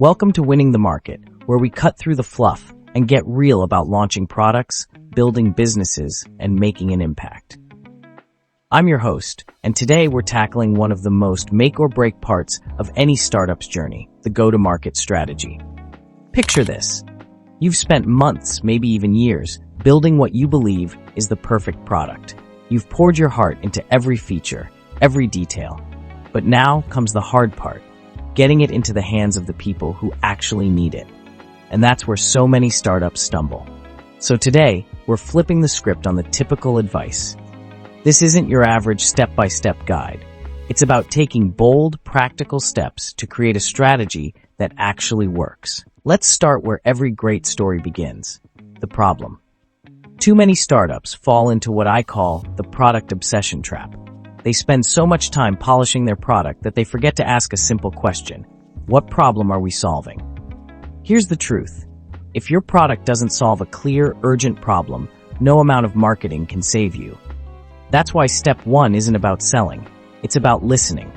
Welcome to Winning the Market, where we cut through the fluff and get real about launching products, building businesses, and making an impact. I'm your host, and today we're tackling one of the most make-or-break parts of any startup's journey, the go-to-market strategy. Picture this. You've spent months, maybe even years, building what you believe is the perfect product. You've poured your heart into every feature, every detail. But now comes the hard part, getting it into the hands of the people who actually need it. And that's where so many startups stumble. So today, we're flipping the script on the typical advice. This isn't your average step-by-step guide. It's about taking bold, practical steps to create a strategy that actually works. Let's start where every great story begins, the problem. Too many startups fall into what I call the product obsession trap. They spend so much time polishing their product that they forget to ask a simple question. What problem are we solving? Here's the truth. If your product doesn't solve a clear, urgent problem, no amount of marketing can save you. That's why step one isn't about selling. It's about listening.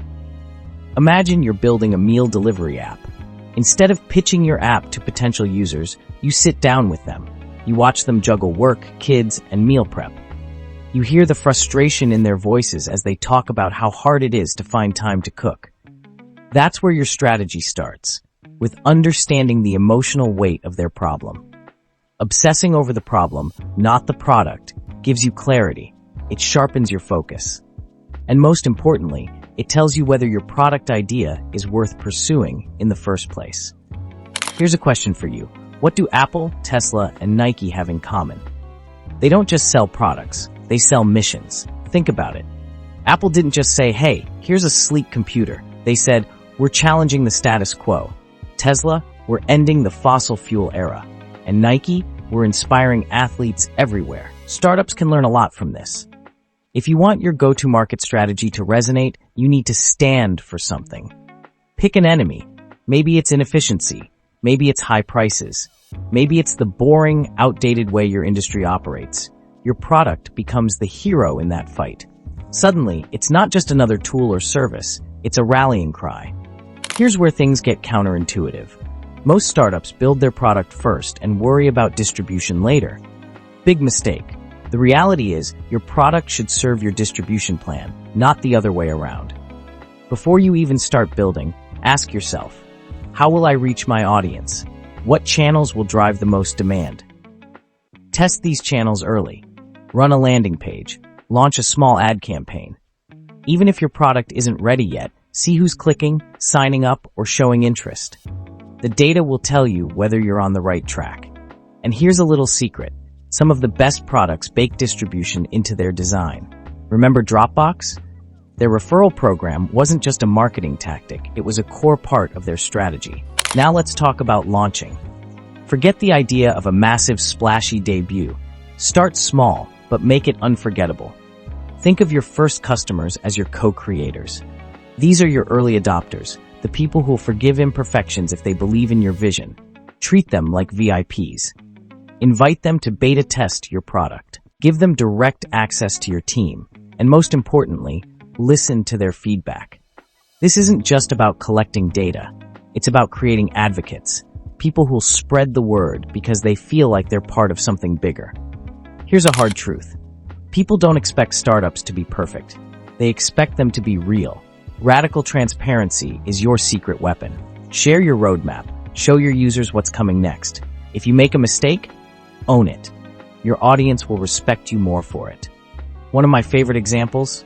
Imagine you're building a meal delivery app. Instead of pitching your app to potential users, you sit down with them. You watch them juggle work, kids, and meal prep. You hear the frustration in their voices as they talk about how hard it is to find time to cook. That's where your strategy starts, with understanding the emotional weight of their problem. Obsessing over the problem, not the product, gives you clarity. It sharpens your focus. And most importantly, it tells you whether your product idea is worth pursuing in the first place. Here's a question for you. What do Apple, Tesla, and Nike have in common? They don't just sell products, they sell missions. Think about it. Apple didn't just say, hey, here's a sleek computer. They said, we're challenging the status quo. Tesla, we're ending the fossil fuel era. And Nike, we're inspiring athletes everywhere. Startups can learn a lot from this. If you want your go-to-market strategy to resonate, you need to stand for something. Pick an enemy. Maybe it's inefficiency. Maybe it's high prices. Maybe it's the boring, outdated way your industry operates. Your product becomes the hero in that fight. Suddenly, it's not just another tool or service, it's a rallying cry. Here's where things get counterintuitive. Most startups build their product first and worry about distribution later. Big mistake. The reality is, your product should serve your distribution plan, not the other way around. Before you even start building, ask yourself, how will I reach my audience? What channels will drive the most demand? Test these channels early. Run a landing page. Launch a small ad campaign. Even if your product isn't ready yet, see who's clicking, signing up, or showing interest. The data will tell you whether you're on the right track. And here's a little secret. Some of the best products bake distribution into their design. Remember Dropbox? Their referral program wasn't just a marketing tactic, it was a core part of their strategy. Now let's talk about launching. Forget the idea of a massive, splashy debut. Start small, but make it unforgettable. Think of your first customers as your co-creators. These are your early adopters, the people who'll forgive imperfections if they believe in your vision. Treat them like VIPs. Invite them to beta test your product. Give them direct access to your team. And most importantly, listen to their feedback. This isn't just about collecting data. It's about creating advocates, people who'll spread the word because they feel like they're part of something bigger. Here's a hard truth. People don't expect startups to be perfect. They expect them to be real. Radical transparency is your secret weapon. Share your roadmap. Show your users what's coming next. If you make a mistake, own it. Your audience will respect you more for it. One of my favorite examples?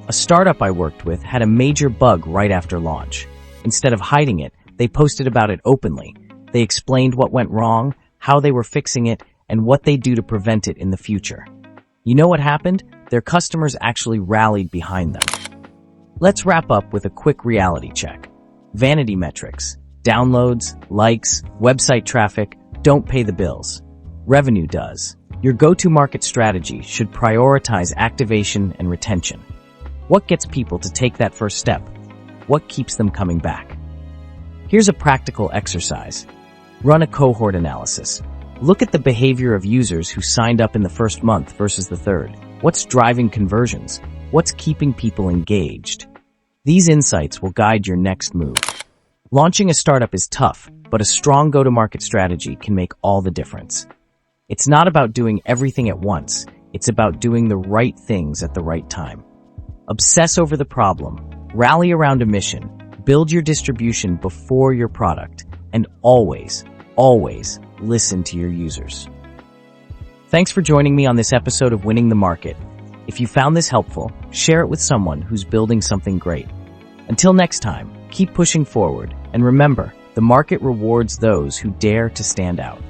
A startup I worked with had a major bug right after launch. Instead of hiding it, they posted about it openly. They explained what went wrong, how they were fixing it, and what they do to prevent it in the future. You know what happened? Their customers actually rallied behind them. Let's wrap up with a quick reality check. Vanity metrics, downloads, likes, website traffic don't pay the bills. Revenue does. Your go-to-market strategy should prioritize activation and retention. What gets people to take that first step? What keeps them coming back? Here's a practical exercise. Run a cohort analysis. Look at the behavior of users who signed up in the first month versus the third. What's driving conversions? What's keeping people engaged? These insights will guide your next move. Launching a startup is tough, but a strong go-to-market strategy can make all the difference. It's not about doing everything at once. It's about doing the right things at the right time. Obsess over the problem, rally around a mission, build your distribution before your product, and always, always listen to your users. Thanks for joining me on this episode of Winning the Market. If you found this helpful, share it with someone who's building something great. Until next time, keep pushing forward, and remember, the market rewards those who dare to stand out.